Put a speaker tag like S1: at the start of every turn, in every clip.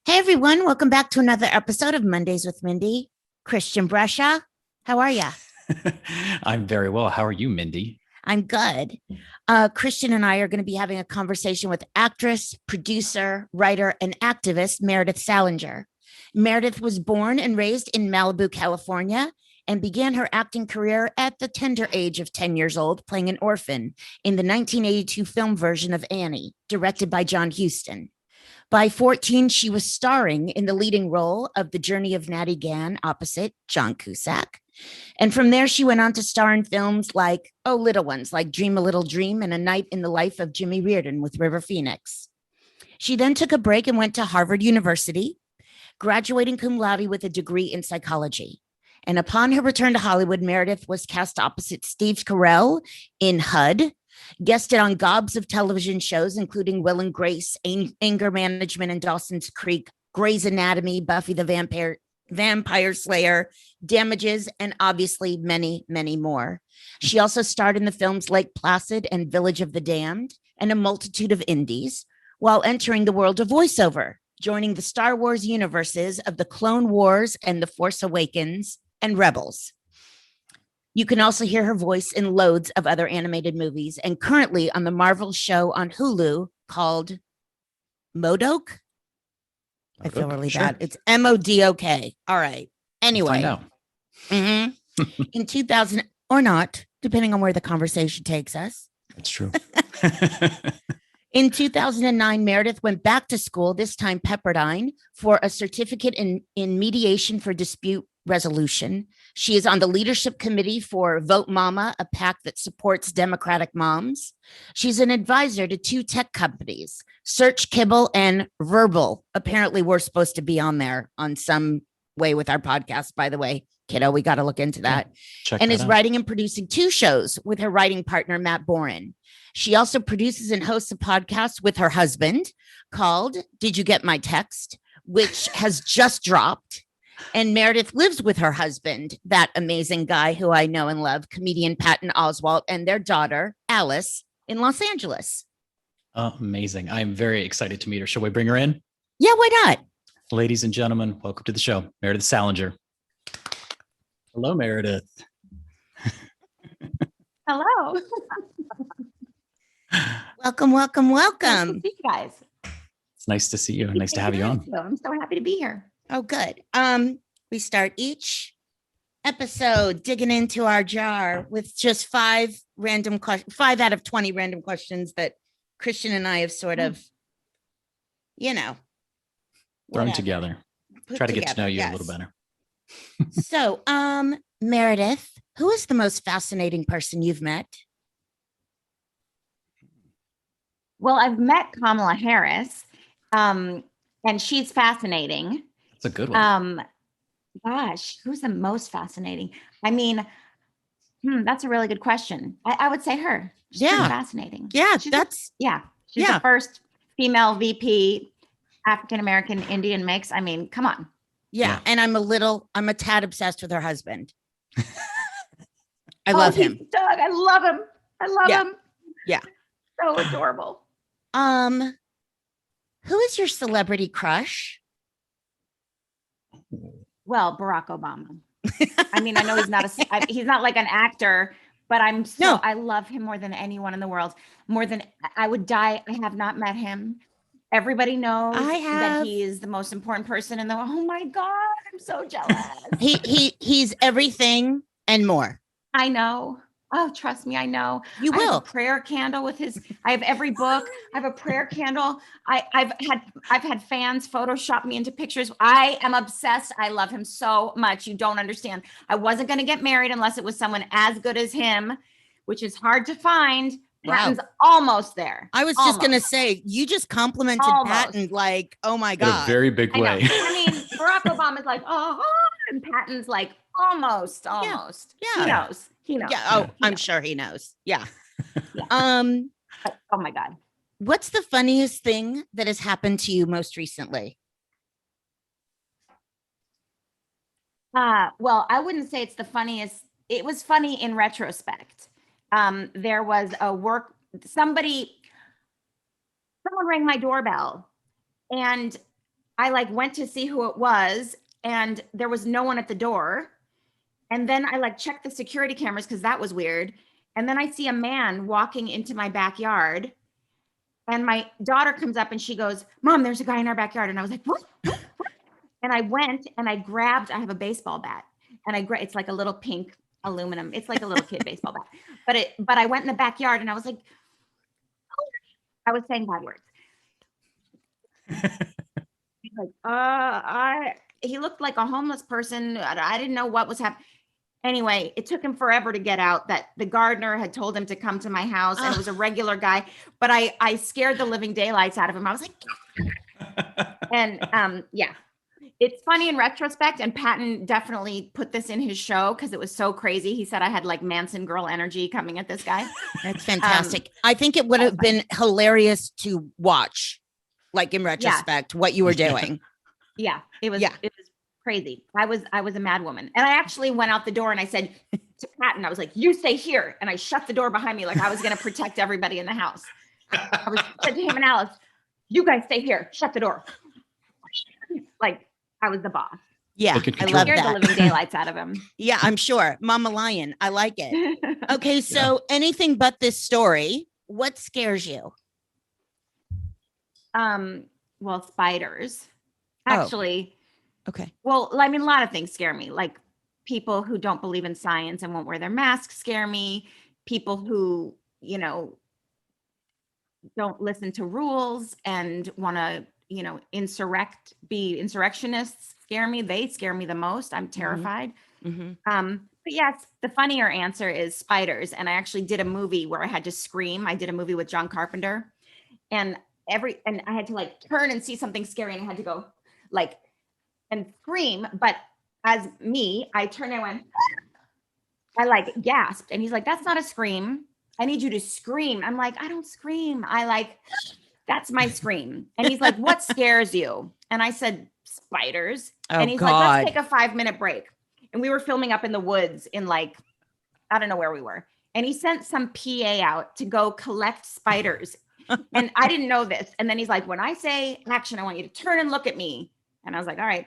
S1: Hey everyone, welcome back to another episode of Mondays with Mindy. Christian Brescia, how are ya?
S2: I'm very well. How are you, Mindy?
S1: I'm good. Christian and I are going to be having a conversation with actress, producer, writer, and activist Meredith Salenger. Meredith was born and raised in Malibu, California, and began her acting career at the tender age of 10 years old, playing an orphan in the 1982 film version of Annie, directed by John Huston. By 14, she was starring in the leading role of The Journey of Natty Gann opposite John Cusack. And from there, she went on to star in films like, oh, little ones, like Dream a Little Dream and A Night in the Life of Jimmy Reardon with River Phoenix. She then took a break and went to Harvard University, graduating cum laude with a degree in psychology. And upon her return to Hollywood, Meredith was cast opposite Steve Carell in HUD, guested on gobs of television shows, including Will and Grace, Anger Management and Dawson's Creek, Grey's Anatomy, Buffy the Vampire Slayer, Damages, and obviously many, many more. She also starred in the films Lake Placid and Village of the Damned and a multitude of indies, while entering the world of voiceover, joining the Star Wars universes of the Clone Wars and The Force Awakens and Rebels. You can also hear her voice in loads of other animated movies and currently on the Marvel show on Hulu called Modok. I feel really bad. It's Modok. All right. Anyway.
S2: Find out.
S1: In 2000 or not, depending on where the conversation takes us.
S2: That's true.
S1: In 2009, Meredith went back to school, this time Pepperdine, for a certificate in mediation for dispute resolution. She is on the leadership committee for Vote Mama, a PAC that supports Democratic moms. She's an advisor to two tech companies, Search Kibble and Verbal. Apparently, we're supposed to be on there on some way with our podcast, by the way. Kiddo, we got to look into that. And is writing and producing two shows with her writing partner, Matt Boren. She also produces and hosts a podcast with her husband called Did You Get My Text, which has just dropped. And Meredith lives with her husband, that amazing guy who I know and love, comedian Patton Oswalt, and their daughter, Alice, in Los Angeles.
S2: Amazing. I'm very excited to meet her. Shall we bring her in?
S1: Yeah, why not?
S2: Ladies and gentlemen, welcome to the show. Meredith Salenger. Hello, Meredith.
S3: Hello.
S1: Welcome.
S3: Nice to see you guys.
S2: It's nice to see you. Nice to have you on.
S3: I'm so happy to be here.
S1: Oh, good. We start each episode digging into our jar with just five out of 20 random questions that Christian and I have sort of,
S2: thrown together. Try to get to know you a little better.
S1: So, Meredith, who is the most fascinating person you've met?
S3: Well, I've met Kamala Harris, and she's fascinating.
S2: That's a good one.
S3: Gosh, who's the most fascinating? I mean, that's a really good question. I would say her. She's fascinating.
S1: Yeah,
S3: she's the first female VP, African-American Indian mix. I mean, come on.
S1: Yeah. And I'm a tad obsessed with her husband. I love him.
S3: Doug, I love him. Him.
S1: Yeah.
S3: So adorable.
S1: Who is your celebrity crush?
S3: Well, Barack Obama. I mean, I know he's not like an actor, but I love him more than anyone in the world. More than I would die. I have not met him. Everybody knows that he is the most important person in the world. Oh my God, I'm so jealous.
S1: He's everything and more.
S3: I know. Oh, trust me, I know.
S1: You will.
S3: I have a prayer candle with I have every book. I have a prayer candle. I've had fans Photoshop me into pictures. I am obsessed. I love him so much. You don't understand. I wasn't going to get married unless it was someone as good as him, which is hard to find. Patton's almost there.
S1: I was just going to say, you just complimented Patton like, oh my God.
S2: In a very big way.
S3: I mean, Barack Obama's like, and Patton's like, almost.
S1: Yeah.
S3: He knows.
S1: Yeah. I'm sure he knows. Yeah.
S3: Oh my God.
S1: What's the funniest thing that has happened to you most recently?
S3: Well, I wouldn't say it's the funniest. It was funny in retrospect. There was someone rang my doorbell and I like went to see who it was, and there was no one at the door. And then I like checked the security cameras because that was weird. And then I see a man walking into my backyard. And my daughter comes up and she goes, Mom, there's a guy in our backyard. And I was like, what? And I went and I have a baseball bat, and it's like a little pink aluminum. It's like a little kid baseball bat. But I went in the backyard and I was like, oh. I was saying bad words. He's like, he looked like a homeless person. I didn't know what was happening. Anyway, it took him forever to get out that the gardener had told him to come to my house, and it was a regular guy, but I scared the living daylights out of him. I was like, and yeah, it's funny in retrospect. And Patton definitely put this in his show because it was so crazy. He said I had like Manson girl energy coming at this guy.
S1: That's fantastic. I think it would have been hilarious to watch, like in retrospect, what you were doing.
S3: Yeah, it was crazy. I was a mad woman. And I actually went out the door and I said to Patton, I was like, you stay here. And I shut the door behind me like I was going to protect everybody in the house. I said to him and Alice, you guys stay here, shut the door. Like I was the boss.
S1: Yeah, I love
S3: scared
S1: that.
S3: the living daylights out of him.
S1: Yeah, I'm sure. Mama Lion. I like it. Okay, so anything but this story, what scares you?
S3: Well, spiders. Actually,
S1: okay.
S3: Well, I mean, a lot of things scare me. Like people who don't believe in science and won't wear their masks scare me. People who, don't listen to rules and want to, be insurrectionists scare me. They scare me the most. I'm terrified.
S1: Mm-hmm.
S3: But yes, the funnier answer is spiders. And I actually did a movie where I had to scream. I did a movie with John Carpenter, and I had to like turn and see something scary, and I had to go like and scream. But as me, I turned and went, I like gasped, and he's like, that's not a scream. I need you to scream. I'm like, I don't scream. That's my scream. And he's like, what scares you? And I said, spiders. And he's like, let's take a 5-minute break. And we were filming up in the woods in like, I don't know where we were. And he sent some PA out to go collect spiders. And I didn't know this. And then he's like, when I say action, I want you to turn and look at me. And I was like, all right.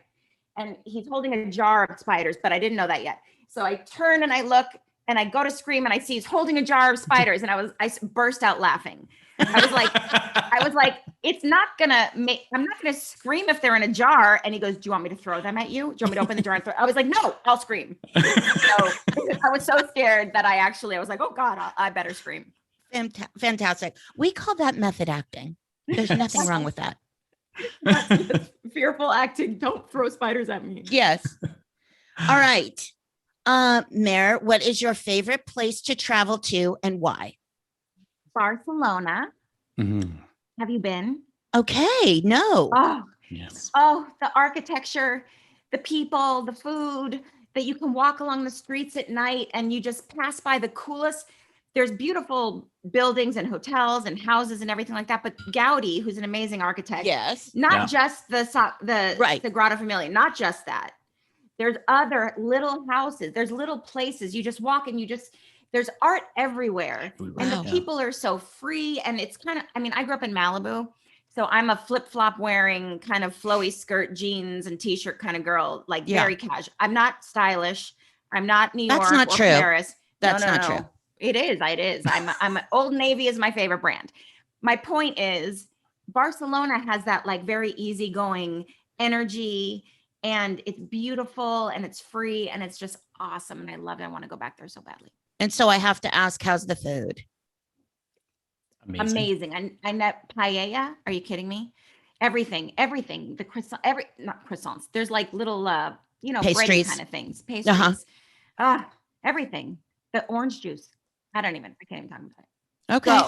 S3: And he's holding a jar of spiders, but I didn't know that yet. So I turn and I look and I go to scream and I see he's holding a jar of spiders. And I burst out laughing. I was like, I'm not going to scream if they're in a jar. And he goes, do you want me to throw them at you? Do you want me to open the jar and throw? I was like, no, I'll scream. So I was so scared that I was like, oh God, I better scream.
S1: Fantastic. We call that method acting. There's nothing wrong with that.
S3: Fearful acting. Don't throw spiders at me.
S1: Yes. All right. Mare, what is your favorite place to travel to and why?
S3: Barcelona.
S2: Mm-hmm.
S3: Have you been?
S1: Okay. No.
S3: Oh,
S2: Yes.
S3: Oh, the architecture, the people, the food, that you can walk along the streets at night and you just pass by the coolest. There's beautiful buildings and hotels and houses and everything like that. But Gaudi, who's an amazing architect,
S1: Yes.
S3: not just the
S1: Right.
S3: Sagrada Familia, not just that. There's other little houses. There's little places. You just walk and there's art everywhere. And the people are so free. And it's kind of, I grew up in Malibu. So I'm a flip-flop wearing kind of flowy skirt, jeans and t-shirt kind of girl, like very casual. I'm not stylish. I'm not New York or Paris.
S1: That's not true.
S3: It is. I'm Old Navy is my favorite brand. My point is Barcelona has that like very easygoing energy, and it's beautiful and it's free and it's just awesome. And I love it. I want to go back there so badly.
S1: And so I have to ask, how's the food?
S3: Amazing. I net paella. Are you kidding me? Everything. The croissant, not croissants. There's like little,
S1: pastries,
S3: bready kind of things. Pastries. Everything. The orange juice. I can't even talk about it.
S1: Okay.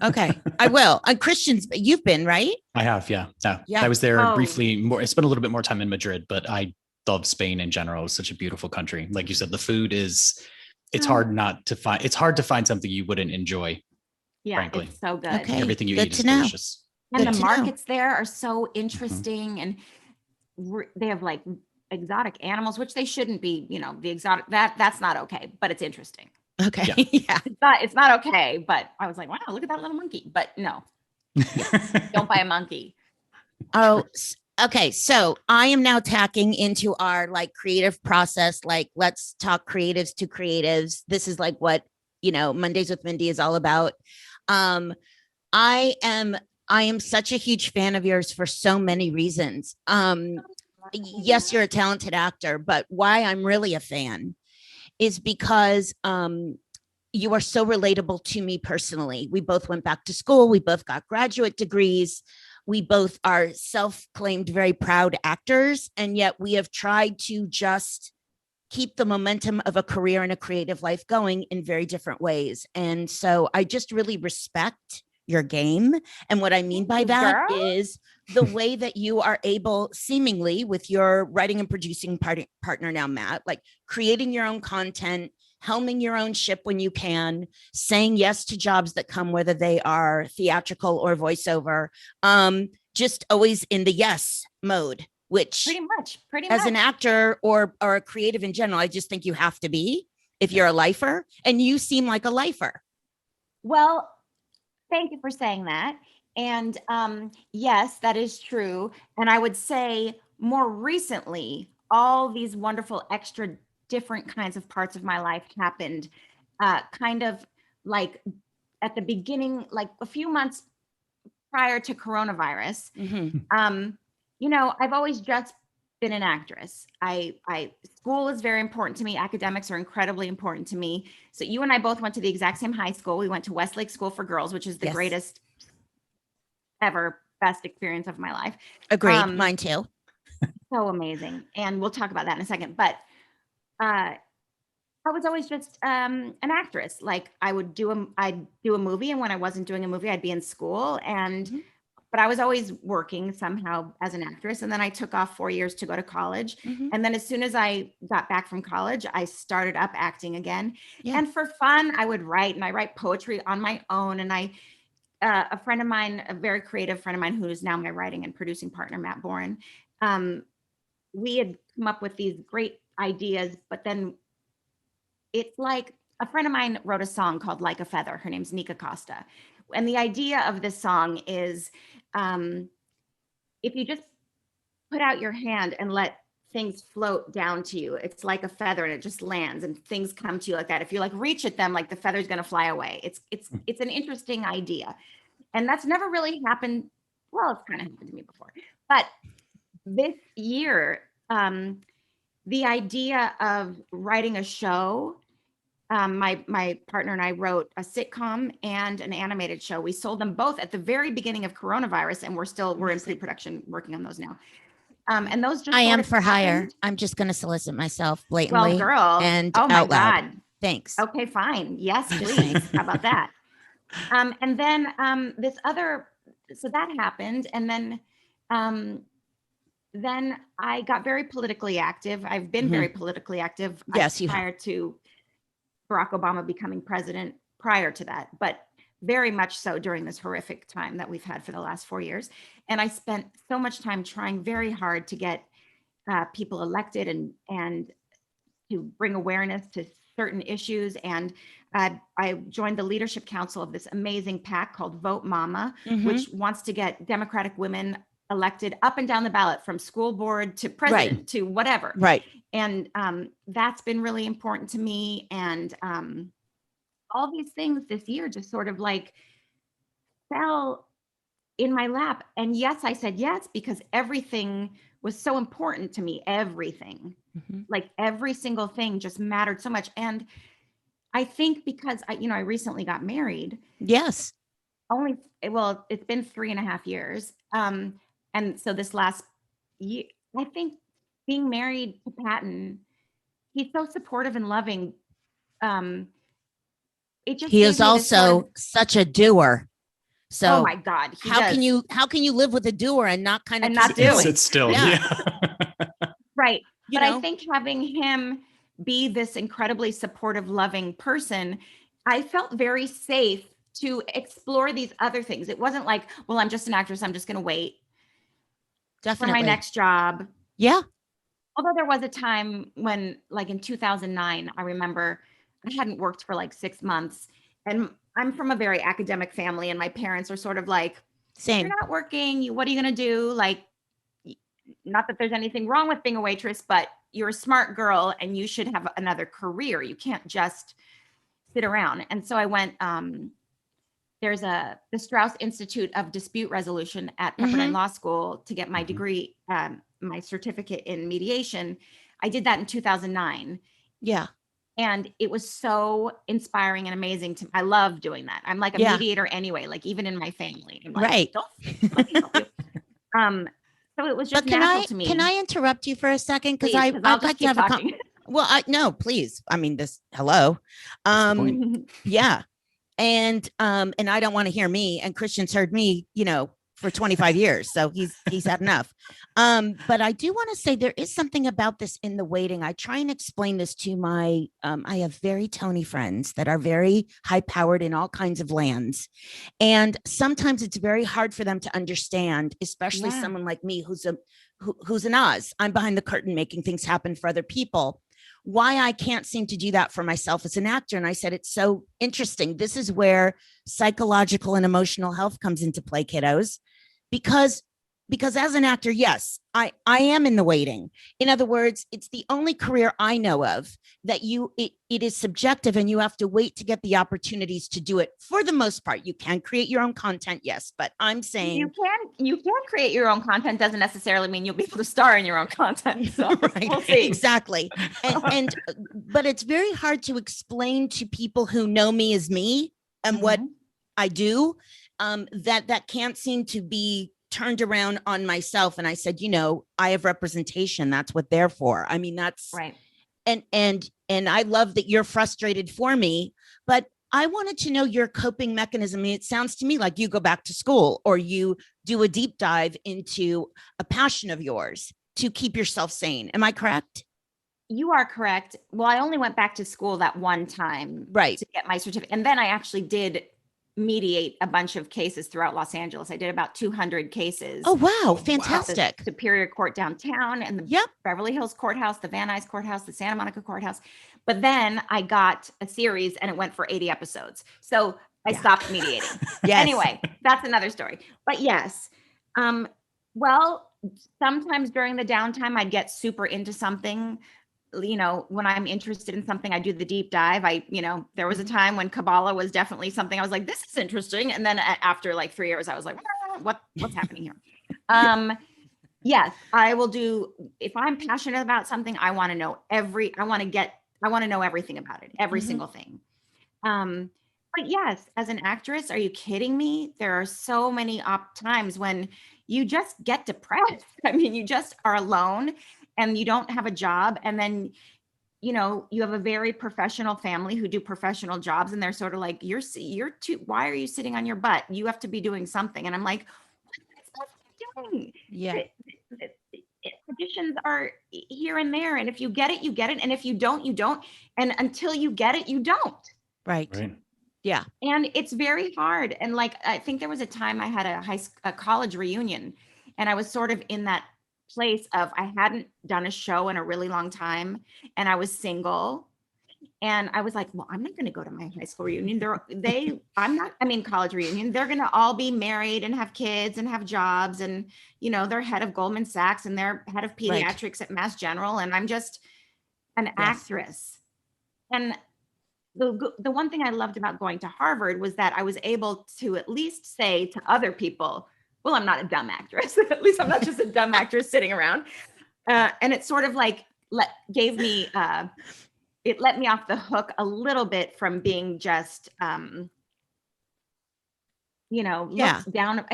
S1: Okay. I will. Christians, you've been, right?
S2: I have. Yeah.
S1: Yeah.
S2: I was there briefly. I spent a little bit more time in Madrid, but I love Spain in general. It's such a beautiful country. Like you said, the food it's hard to find something you wouldn't enjoy.
S3: Yeah.
S2: Frankly.
S3: It's so good.
S1: Okay.
S2: Everything you
S1: Good
S2: eat
S1: to
S2: is
S1: know.
S2: delicious.
S3: And
S1: Good
S3: the
S1: to
S3: markets there are so interesting, and they have like exotic animals, which they shouldn't be, the exotic, that's not okay, but it's interesting.
S1: Okay.
S2: Yeah.
S1: Yeah.
S3: It's not okay, but I was like, wow, look at that little monkey. But no, don't buy a monkey.
S1: Oh, Okay, so I am now tacking into our like creative process. Like, let's talk creatives to creatives. This is like what, Mondays with Mindy is all about. Um, I am I am such a huge fan of yours for so many reasons. Yes, you're a talented actor, but why I'm really a fan is because you are so relatable to me personally. We both went back to school, we both got graduate degrees, we both are self-claimed very proud actors, and yet we have tried to just keep the momentum of a career and a creative life going in very different ways. And so I just really respect your game. And what I mean by that is the way that you are able, seemingly with your writing and producing partner now, Matt, like creating your own content, helming your own ship when you can, saying yes to jobs that come, whether they are theatrical or voiceover, just always in the yes mode, which
S3: pretty
S1: as
S3: much.
S1: an actor or a creative in general, I just think you have to be if you're a lifer, and you seem like a lifer.
S3: Well, thank you for saying that. And yes, that is true. And I would say more recently, all these wonderful extra different kinds of parts of my life happened kind of like at the beginning, like a few months prior to coronavirus. I've always just been an actress. School is very important to me. Academics are incredibly important to me. So you and I both went to the exact same high school. We went to Westlake School for Girls, which is the greatest ever, best experience of my life.
S1: Agreed. Mine too.
S3: So amazing. And we'll talk about that in a second. But I was always just an actress. Like I'd do a movie, and when I wasn't doing a movie, I'd be in school. But I was always working somehow as an actress. And then I took off 4 years to go to college. And then as soon as I got back from college, I started up acting again. And for fun, I would write, and I write poetry on my own. And a friend of mine, a very creative friend of mine, who is now my writing and producing partner, Matt Boren, we had come up with these great ideas, but then it's like a friend of mine wrote a song called Like a Feather. Her name's Nika Costa. And the idea of this song is if you just put out your hand and let things float down to you, it's like a feather and it just lands and things come to you like that. If you like reach at them, like the feather's going to fly away. It's an interesting idea. And that's never really happened. Well, it's kind of happened to me before, but this year, the idea of writing a show, my partner and I wrote a sitcom and an animated show. We sold them both at the very beginning of coronavirus, and we're in pre-production working on those now. And those just
S1: I am for hire. I'm just going to solicit myself blatantly.
S3: Well, girl,
S1: and
S3: oh my
S1: out loud.
S3: God.
S1: Thanks.
S3: Okay, fine. Yes, please. How about that? And then so that happened, and then I got very politically active. I've been very politically active.
S1: Yes,
S3: prior to Barack Obama becoming president, prior to that, but very much so during this horrific time that we've had for the last 4 years. And I spent so much time trying very hard to get people elected and to bring awareness to certain issues. And I joined the leadership council of this amazing PAC called Vote Mama, which wants to get Democratic women elected up and down the ballot, from school board to president to whatever.
S1: Right.
S3: And that's been really important to me. And all these things this year just sort of like fell in my lap. And yes, I said yes, because everything was so important to me. Everything, like every single thing just mattered so much. And I think because I recently got married.
S1: Yes.
S3: It's been 3.5 years. And so this last year, I think being married to Patton, he's so supportive and loving.
S1: He is also such a doer. So
S3: oh my God,
S1: how can you live with a doer and not kind of
S3: and not do it?
S2: Sit still. Yeah.
S3: Right. But I think having him be this incredibly supportive, loving person, I felt very safe to explore these other things. It wasn't like, well, I'm just an actress, I'm just going to wait for my next job.
S1: Yeah.
S3: Although there was a time when, like in 2009, I remember I hadn't worked for like 6 months, and I'm from a very academic family, and my parents are sort of like,
S1: same.
S3: You're not working. What are you going to do? Like, not that there's anything wrong with being a waitress, but you're a smart girl and you should have another career. You can't just sit around. And so I went, there's the Strauss Institute of Dispute Resolution at Pepperdine Law School to get my degree, my certificate in mediation. I did that in 2009.
S1: Yeah.
S3: And it was so inspiring and amazing I love doing that. I'm like a mediator anyway, like even in my family. I'm like,
S1: Right.
S3: Don't let me help you. So it was just natural to me.
S1: Can I interrupt you for a second? Because
S3: Please,
S1: I'd
S3: I'll
S1: like
S3: just
S1: to have
S3: keep
S1: a
S3: talking.
S1: well, no, please. I mean, hello.
S2: That's the point.
S1: Yeah. And I don't want to hear me, and Christian's heard me, for 25 years. So he's had enough. But I do want to say there is something about this in the waiting. I try and explain this to my, I have very Tony friends that are very high powered in all kinds of lands. And sometimes it's very hard for them to understand, especially someone like me, who's an Oz. I'm behind the curtain making things happen for other people. Why I can't seem to do that for myself as an actor. And I said, it's so interesting. This is where psychological and emotional health comes into play, kiddos, because as an actor, yes, I am in the waiting. In other words, it's the only career I know of that it is subjective, and you have to wait to get the opportunities to do it. For the most part, you can create your own content, yes, but I'm saying
S3: you can create your own content. Doesn't necessarily mean you'll be able to star in your own content. So
S1: right,
S3: we'll see.
S1: Exactly. And but it's very hard to explain to people who know me as me and what I do, that can't seem to be turned around on myself. And I said, I have representation. That's what they're for. I mean, that's
S3: right.
S1: And I love that you're frustrated for me, but I wanted to know your coping mechanism. I mean, it sounds to me like you go back to school or you do a deep dive into a passion of yours to keep yourself sane. Am I correct?
S3: You are correct. Well, I only went back to school that one time,
S1: right,
S3: to get my certificate. And then I actually did mediate a bunch of cases throughout Los Angeles. I did about 200 cases.
S1: Oh, wow. Fantastic.
S3: The Superior Court downtown and the Beverly Hills Courthouse, the Van Nuys Courthouse, the Santa Monica Courthouse. But then I got a series and it went for 80 episodes. So I stopped mediating. Anyway, that's another story. But yes. Well, sometimes during the downtime, I'd get super into something. When I'm interested in something, I do the deep dive. There was a time when Kabbalah was definitely something I was like, this is interesting. And then after like 3 years, I was like, what's happening here? Yes, I will do. If I'm passionate about something, I want to know everything about it, every single thing. But yes, as an actress, are you kidding me? There are so many times when you just get depressed. I mean, you just are alone and you don't have a job. And then, you have a very professional family who do professional jobs. And they're sort of like, why are you sitting on your butt? You have to be doing something. And I'm like, what am I supposed to be doing?
S1: Yeah.
S3: Auditions are here and there. And if you get it, you get it. And if you don't, you don't. And until you get it, you don't.
S1: Right. Yeah.
S3: And it's very hard. And like, I think there was a time I had a college reunion and I was sort of in that place of, I hadn't done a show in a really long time and I was single and I was like, well, I'm not going to go to my high school reunion. College reunion. They're going to all be married and have kids and have jobs. And, they're head of Goldman Sachs and they're head of pediatrics at Mass General. And I'm just an actress. And the one thing I loved about going to Harvard was that I was able to at least say to other people, well, I'm not a dumb actress. At least I'm not just a dumb actress sitting around. And it sort of like let me off the hook a little bit from being just, looked down.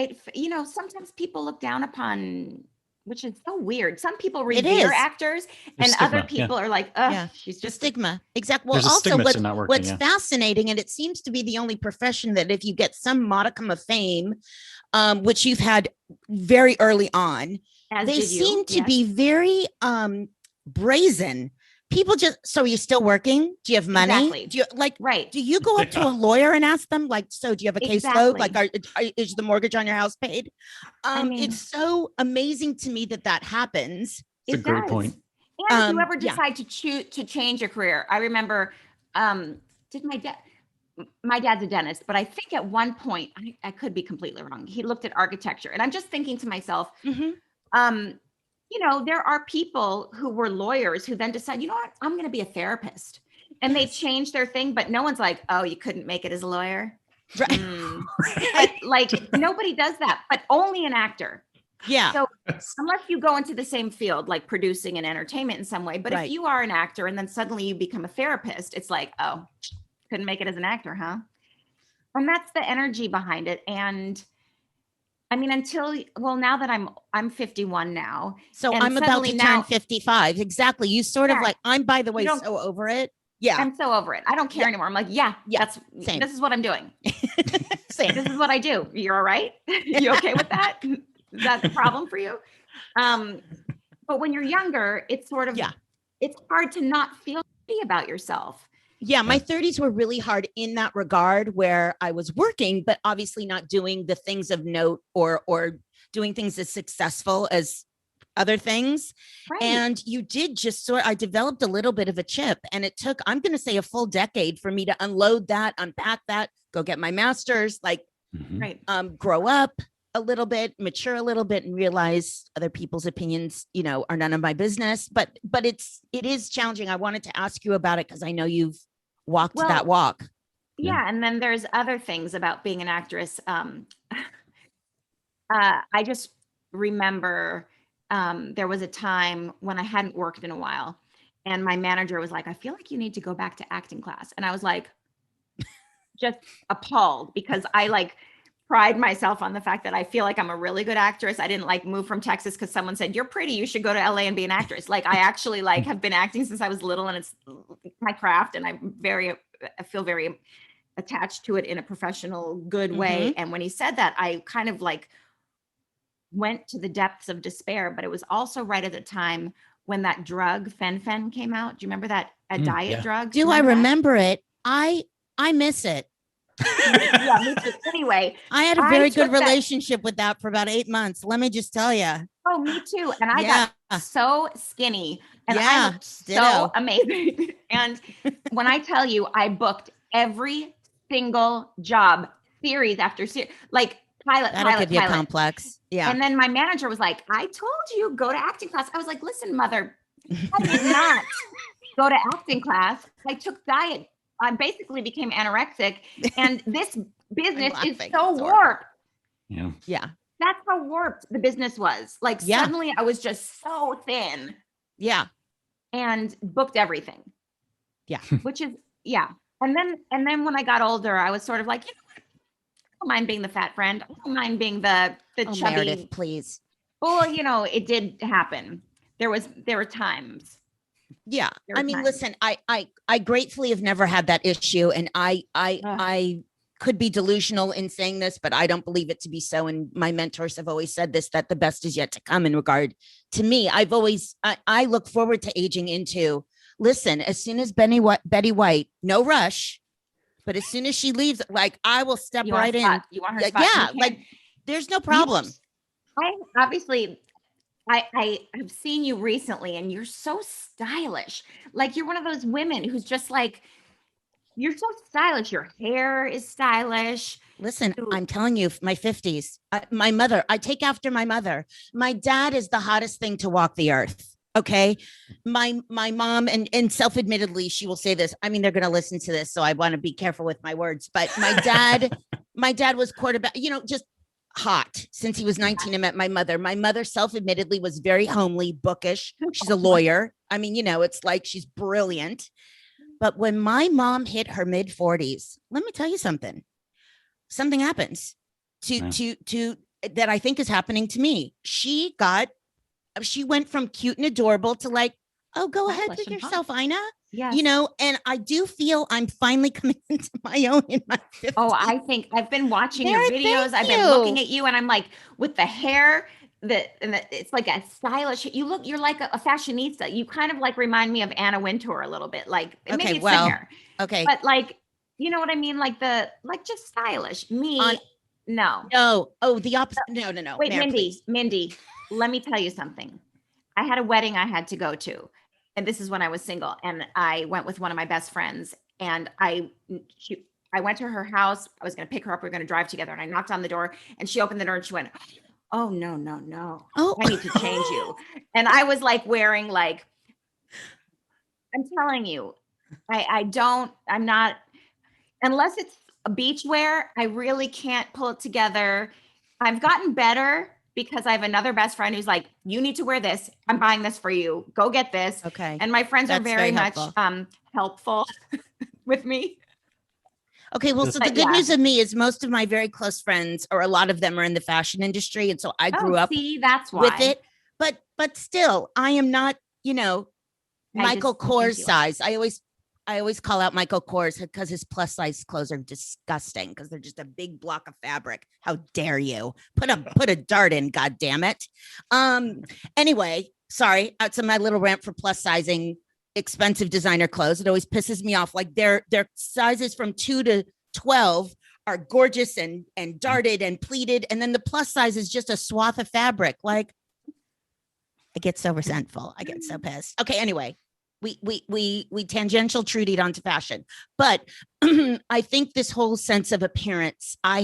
S3: Sometimes people look down upon, which is so weird. Some people revere actors and other people are like, she's just
S1: stigma. Exactly. Well,
S2: There's
S1: also what's
S2: working,
S1: fascinating, and it seems to be the only profession that if you get some modicum of fame, which you've had very early on, they seem to be very brazen. People so are you still working? Do you have money?
S3: Exactly.
S1: Do you do you go up to a lawyer and ask them so do you have a caseload? Like, is the mortgage on your house paid? It's so amazing to me that happens.
S2: It's a great point.
S3: And if you ever decide to change your career, I remember, my dad's a dentist, but I think at one point, I could be completely wrong. He looked at architecture and I'm just thinking to myself, there are people who were lawyers who then decide, you know what, I'm going to be a therapist. And they change their thing, but no one's like, oh, you couldn't make it as a lawyer.
S1: Right.
S3: But like nobody does that, but only an actor.
S1: Yeah.
S3: So unless you go into the same field, like producing and entertainment in some way, but
S1: Right.
S3: if you are an actor and then suddenly you become a therapist, it's like, oh, couldn't make it as an actor, huh? And that's the energy behind it. And I mean, now that I'm 51 now.
S1: So
S3: and
S1: I'm about
S3: suddenly
S1: to
S3: now-
S1: turn 55. Exactly. You sort of
S3: Yeah.
S1: like, I'm by the way,
S3: don't-
S1: so over it. Yeah.
S3: I'm so over it. I don't care anymore. I'm like,
S1: Yeah, same.
S3: this is what I'm doing.
S1: Same.
S3: This is what I do. You're all right? You okay with that? Is that a problem for you? But when you're younger, it's sort of, it's hard to not feel shitty about yourself.
S1: Yeah, my 30s were really hard in that regard, where I was working, but obviously not doing the things of note or doing things as successful as other things.
S3: Right.
S1: And you did just I developed a little bit of a chip, and it took, I'm going to say, a full decade for me to unload that, unpack that, go get my master's, like
S3: Right.
S1: grow up a little bit, mature a little bit, and realize other people's opinions, are none of my business. But it is challenging. I wanted to ask you about it because I know you've walked that walk.
S3: Yeah. And then there's other things about being an actress. I just remember there was a time when I hadn't worked in a while, and my manager was like, I feel like you need to go back to acting class. And I was like, just appalled, because I like pride myself on the fact that I feel like I'm a really good actress. I didn't like move from Texas because someone said, you're pretty, you should go to LA and be an actress. Like, I actually like have been acting since I was little, and it's my craft. And I feel very attached to it in a professional, good way. And when he said that, I kind of like went to the depths of despair. But it was also right at the time when that drug fen came out. Do you remember that? A diet drug?
S1: Do I remember it? I miss it.
S3: Yeah, me too. Anyway,
S1: I had a very good relationship with that for about 8 months. Let me just tell you.
S3: Oh, me too. And I got so skinny, and I looked so
S1: ditto.
S3: amazing. And when I tell you, I booked every single job, series after series, like
S1: That'll give you a complex. Yeah.
S3: And then my manager was like, I told you, go to acting class. I was like, listen, mother, I did not go to acting class. I took diet. I basically became anorexic, and this business is so warped.
S2: Yeah.
S1: Yeah.
S3: That's how warped the business was. Like suddenly I was just so thin.
S1: Yeah.
S3: And booked everything.
S1: Yeah.
S3: Which is, And then when I got older, I was sort of like, you know what? I don't mind being the fat friend. I don't mind being the chubby.
S1: Meredith, please.
S3: Well, it did happen. There were times.
S1: Yeah. I mean, listen, I gratefully have never had that issue, and I could be delusional in saying this, but I don't believe it to be so. And my mentors have always said this, that the best is yet to come in regard to me. I look forward to aging into, listen, as soon as Betty White, no rush, but as soon as she leaves, like, I will step right in.
S3: You want her spot?
S1: Yeah. Like, there's no problem.
S3: I have seen you recently, and you're so stylish. Like, you're one of those women who's just like, you're so stylish. Your hair is stylish.
S1: Listen, I'm telling you, my 50s, my mother, I take after my mother. My dad is the hottest thing to walk the earth. Okay. My mom, and self-admittedly, she will say this. I mean, they're going to listen to this, so I want to be careful with my words, but my dad was quarterback, just hot since he was 19 and met my mother. My mother self-admittedly was very homely, bookish. She's a lawyer. I mean, it's like she's brilliant. But when my mom hit her mid 40s, let me tell you something. Something happens to that I think is happening to me. She went from cute and adorable to like, oh, go ahead with yourself, Ina.
S3: Yeah.
S1: And I do feel I'm finally coming into my own in my 50s.
S3: Oh, I think I've been watching your videos. I've been looking at you, and I'm like, with the hair, it's like a stylish. You're like a fashionista. You kind of like remind me of Anna Wintour a little bit. Like, maybe it's the hair.
S1: Okay.
S3: But like, you know what I mean? Like just stylish. Me, no.
S1: No. Oh, the opposite. No.
S3: Wait, Mindy, let me tell you something. I had a wedding I had to go to, and this is when I was single, and I went with one of my best friends, and I went to her house. I was going to pick her up. We were going to drive together, and I knocked on the door, and she opened the door, and she went, oh, no.
S1: Oh,
S3: I need to change you. And I was like wearing like, I'm telling you, I'm not, unless it's a beach wear, I really can't pull it together. I've gotten better because I have another best friend who's like, you need to wear this. I'm buying this for you. Go get this.
S1: Okay.
S3: And my friends are
S1: That's
S3: very
S1: very
S3: much
S1: helpful.
S3: helpful with me.
S1: Okay, well, so the
S3: But
S1: good
S3: yeah.
S1: news of me is most of my very close friends, or a lot of them, are in the fashion industry, and so I grew up
S3: See, that's why.
S1: with it. But still, I am not, Michael
S3: don't think
S1: Kors
S3: you are.
S1: size. I always call out Michael Kors because his plus size clothes are disgusting because they're just a big block of fabric. How dare you put a dart in? God damn it. Anyway, sorry. That's my little rant for plus sizing expensive designer clothes. It always pisses me off. Like their sizes from 2 to 12 are gorgeous and darted and pleated, and then the plus size is just a swath of fabric. Like, I get so resentful. I get so pissed. Okay, anyway, we tangential trudied onto fashion, but I think this whole sense of appearance, I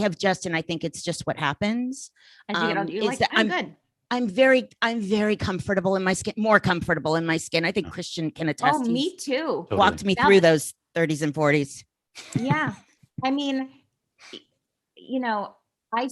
S1: think it's just what happens.
S3: As you get older, you're
S1: is
S3: like,
S1: that
S3: I'm good.
S1: I'm very comfortable in my skin, more comfortable in my skin. I think Christian can attest.
S3: Oh, me too.
S2: Totally.
S1: Walked me
S3: Now
S1: through
S3: that-
S1: those 30s and 40s.
S3: Yeah. I mean, I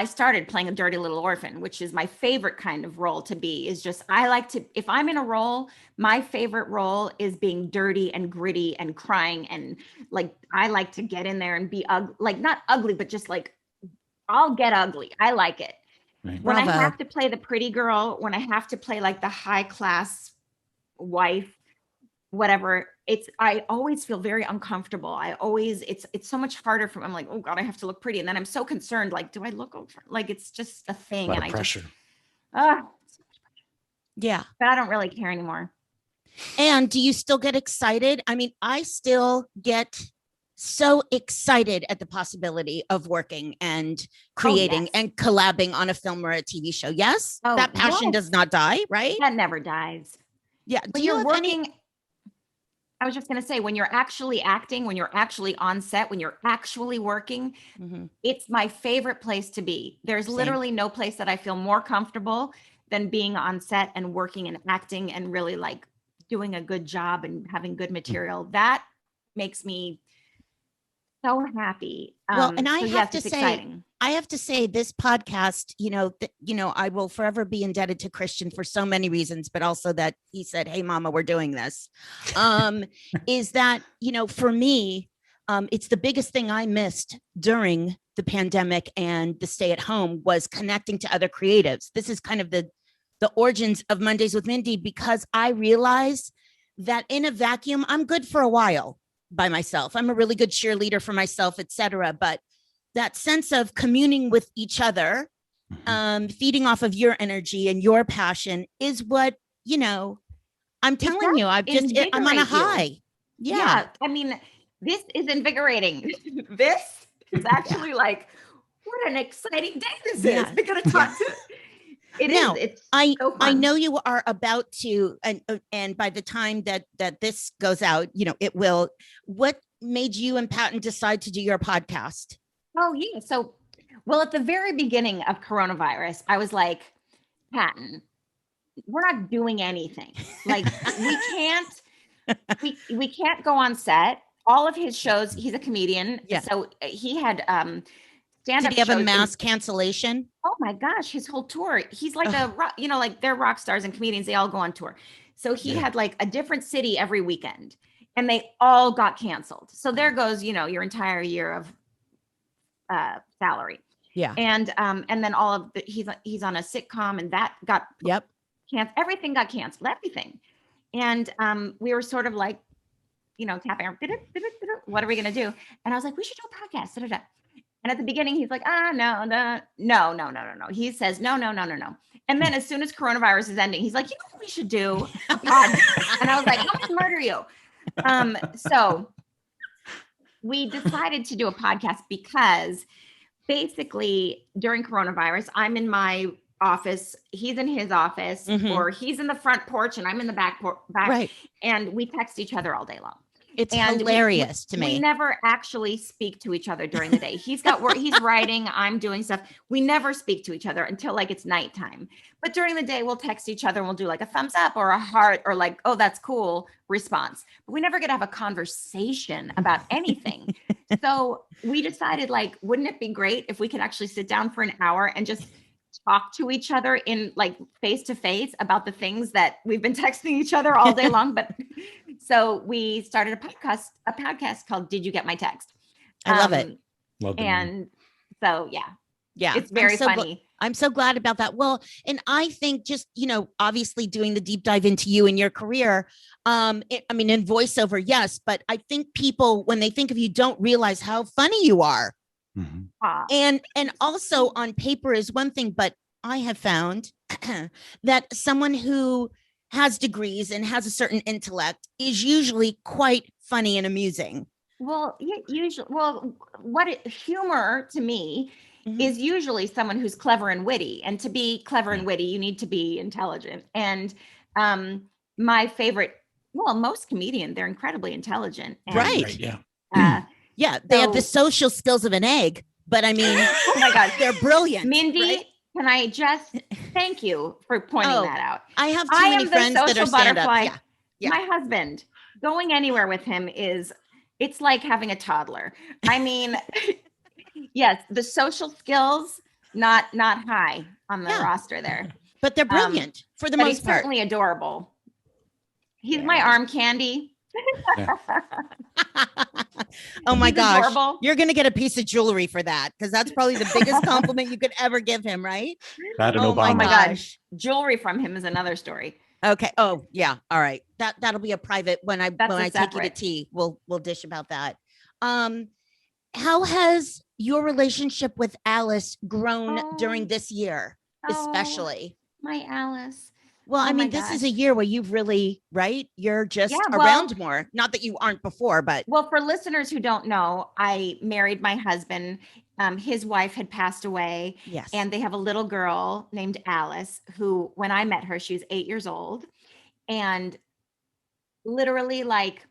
S3: started playing a dirty little orphan, which is my favorite kind of role to be. Is just, if I'm in a role, my favorite role is being dirty and gritty and crying. And like, I like to get in there and be like, not ugly, but just like, I'll get ugly. I like it.
S2: Right.
S3: When I
S1: Bravo.
S3: have to play the pretty girl, when I have to play like the high class wife, whatever, I always feel very uncomfortable. It's so much harder I'm like, oh God, I have to look pretty. And then I'm so concerned, like, do I look over? Like, it's just a thing.
S2: A lot
S3: And
S2: of
S3: I
S2: pressure.
S3: just,
S1: Yeah.
S3: but I don't really care anymore.
S1: And do you still get excited? I mean, I still get so excited at the possibility of working and creating
S3: yes.
S1: and collabing on a film or a TV show. Yes,
S3: Oh,
S1: that passion
S3: yes.
S1: does not die, right?
S3: That never dies.
S1: Yeah.
S3: When
S1: Do you
S3: you're
S1: have
S3: working,
S1: any?
S3: I was just going to say, when you're actually acting, when you're actually on set, when you're actually working,
S1: Mhm.
S3: it's my favorite place to be. There's
S1: Same.
S3: literally no place that I feel more comfortable than being on set and working and acting and really like doing a good job and having good material. That makes me so happy.
S1: Well, and I
S3: so
S1: have
S3: yes,
S1: to
S3: it's
S1: say,
S3: exciting.
S1: I have to say this podcast, I will forever be indebted to Christian for so many reasons, but also that he said, "Hey mama, we're doing this." Is that, for me, it's the biggest thing I missed during the pandemic and the stay at home was connecting to other creatives. This is kind of the origins of Mondays with Mindy, because I realized that in a vacuum, I'm good for a while by myself. I'm a really good cheerleader for myself, etc. But that sense of communing with each other, feeding off of your energy and your passion is what, I'm telling you, I'm on a
S3: invigorate you.
S1: high. Yeah.
S3: I mean, this is invigorating. This is actually like, what an exciting day this
S1: Yeah.
S3: is. We're going to talk to it.
S1: Now,
S3: It's
S1: I
S3: so
S1: I
S3: fun.
S1: know you are about to, and by the time that this goes out, it will. What made you and Patton decide to do your podcast?
S3: Oh, yeah. So, well, at the very beginning of coronavirus, I was like, Patton, we're not doing anything. Like, we can't go on set. All of his shows, he's a comedian.
S1: Yeah.
S3: So he had stand-up
S1: Did he have
S3: shows
S1: a
S3: in-
S1: mass cancellation?
S3: Oh my gosh, his whole tour. He's like like they're rock stars and comedians. They all go on tour. So he had like a different city every weekend and they all got canceled. So there goes, your entire year of salary.
S1: Yeah.
S3: And then all of he's on a sitcom and that got
S1: Yep.
S3: canceled. Everything got canceled, everything. And we were sort of like, tapping our, what are we going to do? And I was like, we should do a podcast. Da-da-da. And at the beginning, he's like, no. He says, no. And then as soon as coronavirus is ending, he's like, you know what we should do? A podcast. And I was like, I'm going to murder you. So we decided to do a podcast because basically during coronavirus, I'm in my office, he's in his office,
S1: Mhm.
S3: or he's in the front porch and I'm in the back.
S1: Right.
S3: And we text each other all day long.
S1: It's
S3: And
S1: hilarious to me.
S3: We never actually speak to each other during the day. He's got work, he's writing, I'm doing stuff. We never speak to each other until like it's nighttime. But during the day, we'll text each other and we'll do like a thumbs up or a heart or like, oh, that's cool response. But we never get to have a conversation about anything. So we decided, like, wouldn't it be great if we could actually sit down for an hour and just talk to each other in like face to face about the things that we've been texting each other all day long. But so we started a podcast called Did You Get My Text?
S1: I love it.
S2: Love the name.
S3: And so,
S1: Yeah.
S3: it's very
S1: I'm so
S3: funny.
S1: I'm so glad about that. Well, and I think just, obviously doing the deep dive into you and your career, in voiceover, yes, but I think people, when they think of you, don't realize how funny you are.
S2: Mhm.
S1: And also on paper is one thing, but I have found that someone who has degrees and has a certain intellect is usually quite funny and amusing.
S3: Well, usually, humor to me
S1: Mhm.
S3: is usually someone who's clever and witty. And to be clever and witty, you need to be intelligent. And my favorite, most comedians, they're incredibly intelligent. And,
S1: Right.
S2: Yeah.
S1: Yeah, they have the
S3: So-
S1: social skills of an egg, but I mean,
S3: oh my God,
S1: they're brilliant.
S3: Mindy,
S1: right?
S3: can I just thank you for pointing
S1: Oh,
S3: that out?
S1: I have too
S3: I
S1: many
S3: am the
S1: friends that are
S3: social
S1: stand-ups.
S3: butterfly.
S1: Yeah.
S3: My husband, going anywhere with him it's like having a toddler. I mean, yes, the social skills, not high on the
S1: Yeah.
S3: roster there.
S1: But they're brilliant for the
S3: But he's
S1: most part.
S3: certainly adorable. He's my
S1: Yeah.
S3: arm candy.
S1: Oh my
S3: He's
S1: gosh.
S3: adorable.
S1: You're going to get a piece of jewelry for that because that's probably the biggest compliment you could ever give him, right?
S2: That and
S1: Oh my
S3: Oh my
S2: Obama.
S3: God.
S1: gosh.
S3: Jewelry from him is another story.
S1: Okay. Oh, yeah. All right. That'll be a private when I
S3: That's a
S1: take you to
S3: separate.
S1: tea. We'll dish about that. How has your relationship with Alice grown during
S3: Oh.
S1: this year,
S3: Oh,
S1: especially?
S3: my Alice.
S1: Well,
S3: Oh
S1: I
S3: my
S1: mean, this is a
S3: gosh.
S1: year where you've really, right? You're just
S3: Yeah, well-
S1: around more. Not that you aren't before, but
S3: Well, for listeners who don't know, I married my husband. His wife had passed away,
S1: yes.
S3: and they have a little girl named Alice who, when I met her, she was 8 years old. And literally, like,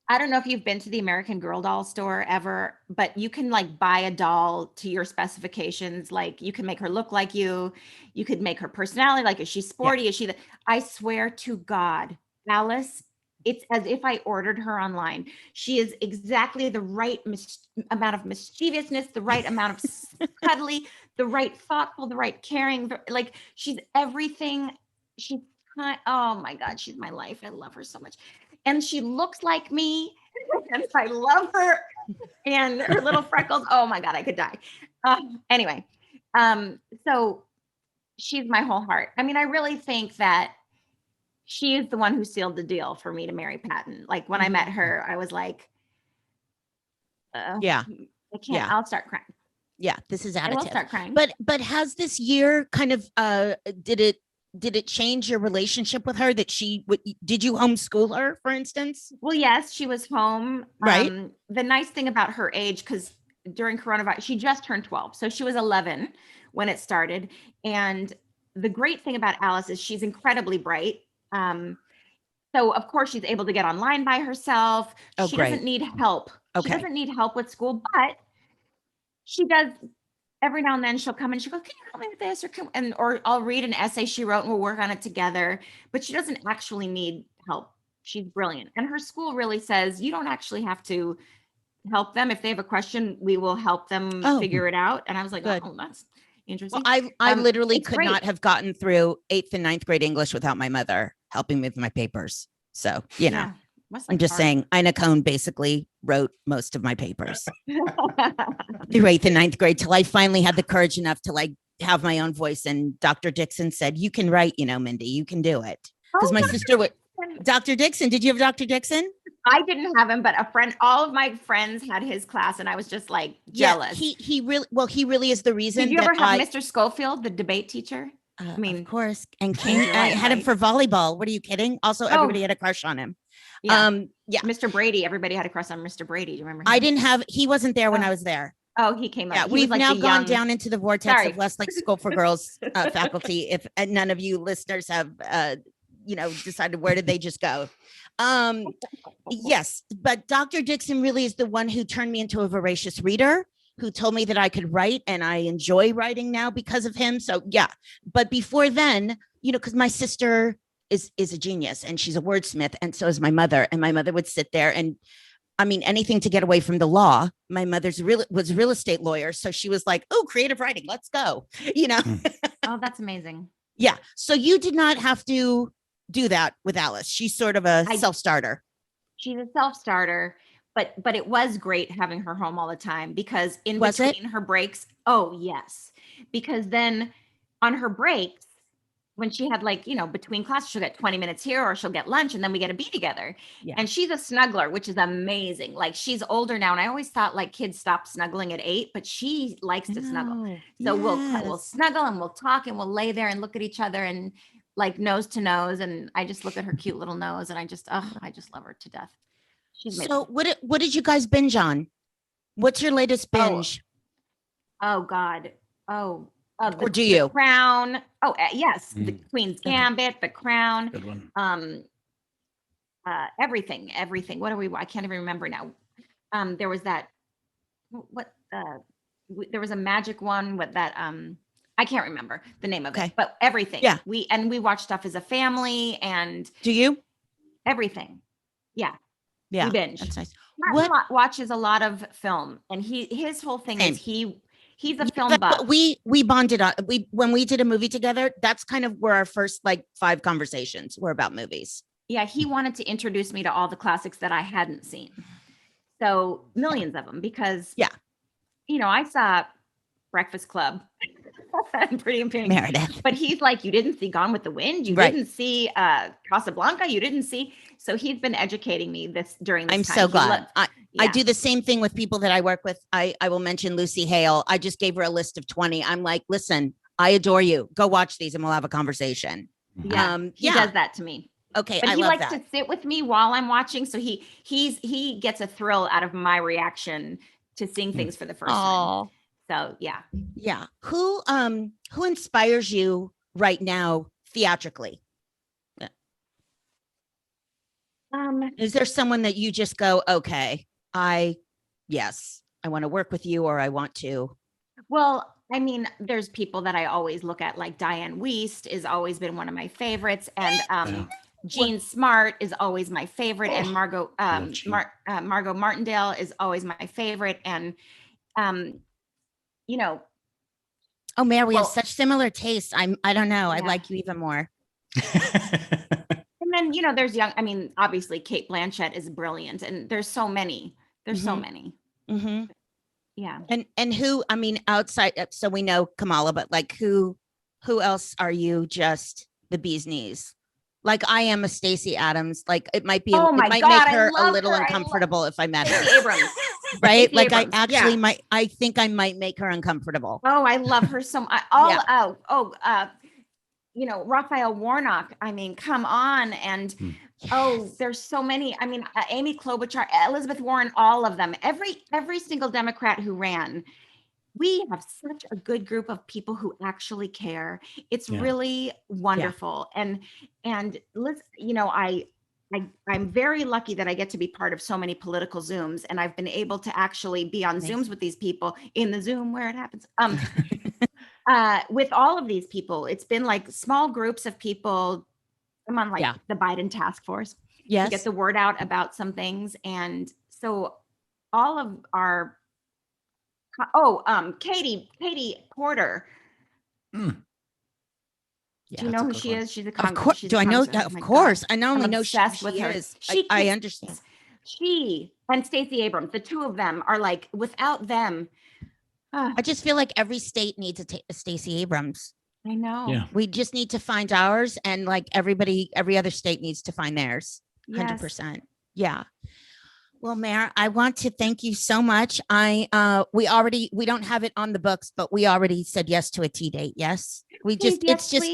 S3: I don't know if you've been to the American Girl doll store ever, but you can like buy a doll to your specifications. Like you can make her look like you. You could make her personality. Like, is she sporty? Is she I swear to God, Alice, it's as if I ordered her online. She is exactly the right amount of mischievousness, the right amount of cuddly, the right thoughtful, the right caring. Like she's everything. She's oh my God, she's my life. I love her so much. And she looks like me, and I love her. And her little freckles. Oh my God, I could die. Anyway, so she's my whole heart. I mean, I really think that she is the one who sealed the deal for me to marry Patton. Like when I met her, I was like,
S1: Yeah.
S3: I can't.
S1: Yeah.
S3: I'll start crying.
S1: Yeah, this is
S3: I will
S1: additive.
S3: start crying.
S1: But has this year kind of did it change your relationship with her that did you homeschool her, for instance?
S3: Well, yes, she was home.
S1: Right.
S3: The nice thing about her age, because during coronavirus, she just turned 12. So she was 11 when it started. And the great thing about Alice is she's incredibly bright. So of course she's able to get online by herself.
S1: Oh,
S3: She
S1: great.
S3: doesn't need help.
S1: Okay.
S3: She doesn't need help with school, but she does. Every now and then she'll come and she goes, can you help me with this? Or I'll read an essay she wrote and we'll work on it together. But she doesn't actually need help. She's brilliant. And her school really says, you don't actually have to help them. If they have a question, we will help them figure it out. And I was like,
S1: Good.
S3: oh, that's interesting.
S1: Well, I literally
S3: it's
S1: could
S3: great.
S1: not have gotten through 8th and 9th grade English without my mother helping me with my papers. So,
S3: Yeah. Must
S1: I'm
S3: like
S1: just
S3: hard.
S1: saying, Ina Cohn basically wrote most of my papers through 8th and 9th grade till I finally had the courage enough to like have my own voice. And Dr. Dixon said, you can write, Mindy, you can do it. Because my sister would, Dr. Dixon, did you have Dr. Dixon?
S3: I didn't have him, but all of my friends had his class, and I was just like jealous.
S1: Yeah, he really is the reason.
S3: Did you ever have Mr. Schofield, the debate teacher?
S1: I
S3: mean,
S1: of course. And
S3: changed
S1: King,
S3: your
S1: I
S3: life,
S1: had him
S3: right?
S1: for volleyball. What are you kidding? Also, everybody had a crush on him.
S3: Yeah.
S1: Yeah.
S3: Mr. Brady, everybody had a crush on Mr. Brady. Do you remember him?
S1: I didn't have, he wasn't there when
S3: Oh.
S1: I was there.
S3: Oh, he came up.
S1: Yeah,
S3: He was
S1: we've
S3: like
S1: now
S3: the
S1: gone
S3: young-
S1: down into the vortex
S3: Sorry.
S1: of Westlake School for Girls faculty. If none of you listeners have decided where did they just go. Yes, but Dr. Dixon really is the one who turned me into a voracious reader, who told me that I could write, and I enjoy writing now because of him. So yeah, but before then, because my sister is a genius and she's a wordsmith, and so is my mother. And my mother would sit there and, I mean, anything to get away from the law. My mother's was a real estate lawyer, so she was like, "Oh, creative writing, let's go."
S3: Oh, that's amazing.
S1: Yeah. So you did not have to do that with Alice. She's sort of a self-starter.
S3: She's a self-starter, but it was great having her home all the time, because in
S1: Was it?
S3: between her breaks, oh yes, because then on her breaks, when she had between classes, she'll get 20 minutes here or she'll get lunch and then we get to be together.
S1: Yeah.
S3: And she's a snuggler, which is amazing. Like, she's older now. And I always thought like kids stop snuggling at 8, but she likes to snuggle. So we'll snuggle and we'll talk and we'll lay there and look at each other and like nose to nose. And I just look at her cute little nose and I just love her to death. She's amazing.
S1: So what did you guys binge on? What's your latest binge?
S3: Oh God.
S1: Or do you?
S3: The Crown. Oh, yes. The
S2: Mm.
S3: Queen's Gambit, The Crown.
S2: Good one.
S3: Everything. What are we? I can't even remember now. There was that. There was a magic one with that. I can't remember the name of
S1: Okay.
S3: it, but everything.
S1: Yeah.
S3: We watch stuff as a family and
S1: Do you?
S3: everything. Yeah.
S1: Yeah.
S3: We binge.
S1: That's nice.
S3: Martin watches a lot of film, and his whole thing
S1: Same.
S3: is he's a film buff.
S1: We bonded on when we did a movie together. That's kind of where our first 5 conversations were about movies.
S3: Yeah, he wanted to introduce me to all the classics that I hadn't seen. So millions of them, because I saw Breakfast Club and Pretty in Pink.
S1: Meredith.
S3: But he's like, you didn't see Gone with the Wind, you didn't see Casablanca, you didn't see. So he's been educating me during this
S1: I'm
S3: time.
S1: so glad. I do the same thing with people that I work with. I will mention Lucy Hale. I just gave her a list of 20. I'm like, listen, I adore you. Go watch these and we'll have a conversation.
S3: Yeah, he does that to me.
S1: Okay,
S3: but
S1: I
S3: he
S1: love
S3: likes
S1: that.
S3: to sit with me while I'm watching, so he gets a thrill out of my reaction to seeing things for the first time. So
S1: Yeah. Who inspires you right now theatrically? Is there someone that you just go, okay, I want to work with you, or I want to?
S3: Well, I mean, there's people that I always look at, like Diane Wiest has always been one of my favorites, and Jean Smart is always my favorite, and Margot Martindale is always my favorite, and
S1: Oh, Mary, we have such similar tastes. I don't know. I like you even more.
S3: And then, there's obviously Kate Blanchett is brilliant, and there's so many. So many.
S1: Mm-hmm.
S3: Yeah.
S1: And who, outside, so we know Kamala, but who else are you just the bee's knees? Like, I am a Stacey Adams. Like, it might be, it might make her a little uncomfortable if I met her.
S3: Stacey Abrams.
S1: Right?
S3: Stacey
S1: Like,
S3: Abrams.
S1: I actually might, I think I might make her uncomfortable.
S3: Oh, I love her so much. Raphael Warnock. I mean, come on. And there's so many. I mean, Amy Klobuchar, Elizabeth Warren, all of them. Every single Democrat who ran. We have such a good group of people who actually care. It's really wonderful. And let's, I'm very lucky that I get to be part of so many political Zooms, and I've been able to actually be on Zooms with these people in the Zoom where it happens. With all of these people, it's been like small groups of people. I'm on the Biden task force to get the word out about some things. And so all of our, Katie Porter.
S1: Mm.
S3: Do you know who she is? She's a
S1: Of course. Do I know? Of course. I not only know she
S3: with her.
S1: is. I understand.
S3: She and Stacey Abrams, the two of them are like, without them.
S1: I just feel like every state needs a Stacey Abrams.
S3: I know.
S2: Yeah.
S1: We just need to find ours, and every other state needs to find theirs. 100%. Yeah. Well, Mayor, I want to thank you so much. We don't have it on the books, but we already said yes to a tea date. Yes. It's just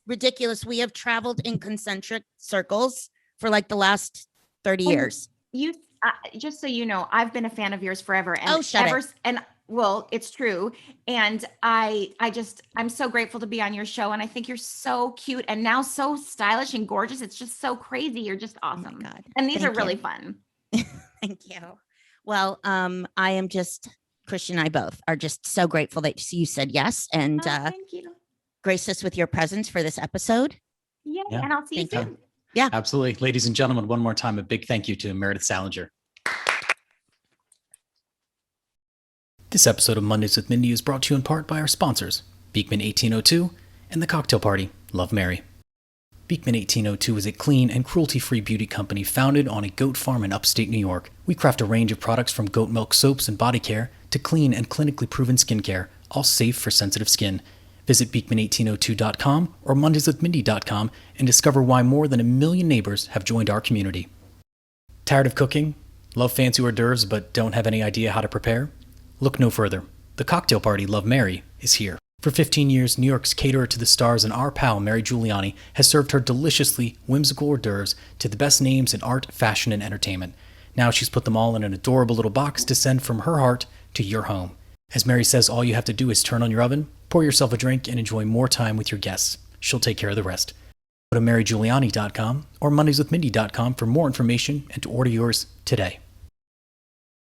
S1: ridiculous. We have traveled in concentric circles for the last 30 years.
S3: You just so you know, I've been a fan of yours forever. And Well, it's true. And I'm so grateful to be on your show. And I think you're so cute and now so stylish and gorgeous. It's just so crazy. You're just awesome.
S1: God.
S3: And these
S1: Thank
S3: are really
S1: you.
S3: fun.
S1: Thank you. Well, I am just, Christian and I both are just so grateful that you said yes and
S3: Thank you.
S1: graced us with your presence for this episode.
S3: Yeah.
S2: Yeah.
S3: And I'll see you
S1: Thank
S3: soon.
S2: Absolutely. Ladies and gentlemen, one more time, a big thank you to Meredith Salenger. This episode of Mondays with Mindy is brought to you in part by our sponsors, Beekman 1802 and the cocktail party, Love Mary. Beekman 1802 is a clean and cruelty-free beauty company founded on a goat farm in upstate New York. We craft a range of products from goat milk soaps and body care to clean and clinically proven skincare, all safe for sensitive skin. Visit beekman1802.com or mondayswithmindy.com and discover why more than 1 million neighbors have joined our community. Tired of cooking? Love fancy hors d'oeuvres but don't have any idea how to prepare? Look no further. The cocktail party, Love Mary, is here. For 15 years, New York's caterer to the stars and our pal Mary Giuliani has served her deliciously whimsical hors d'oeuvres to the best names in art, fashion, and entertainment. Now she's put them all in an adorable little box to send from her heart to your home. As Mary says, all you have to do is turn on your oven, pour yourself a drink, and enjoy more time with your guests. She'll take care of the rest. Go to marygiuliani.com or mondayswithmindy.com for more information and to order yours today.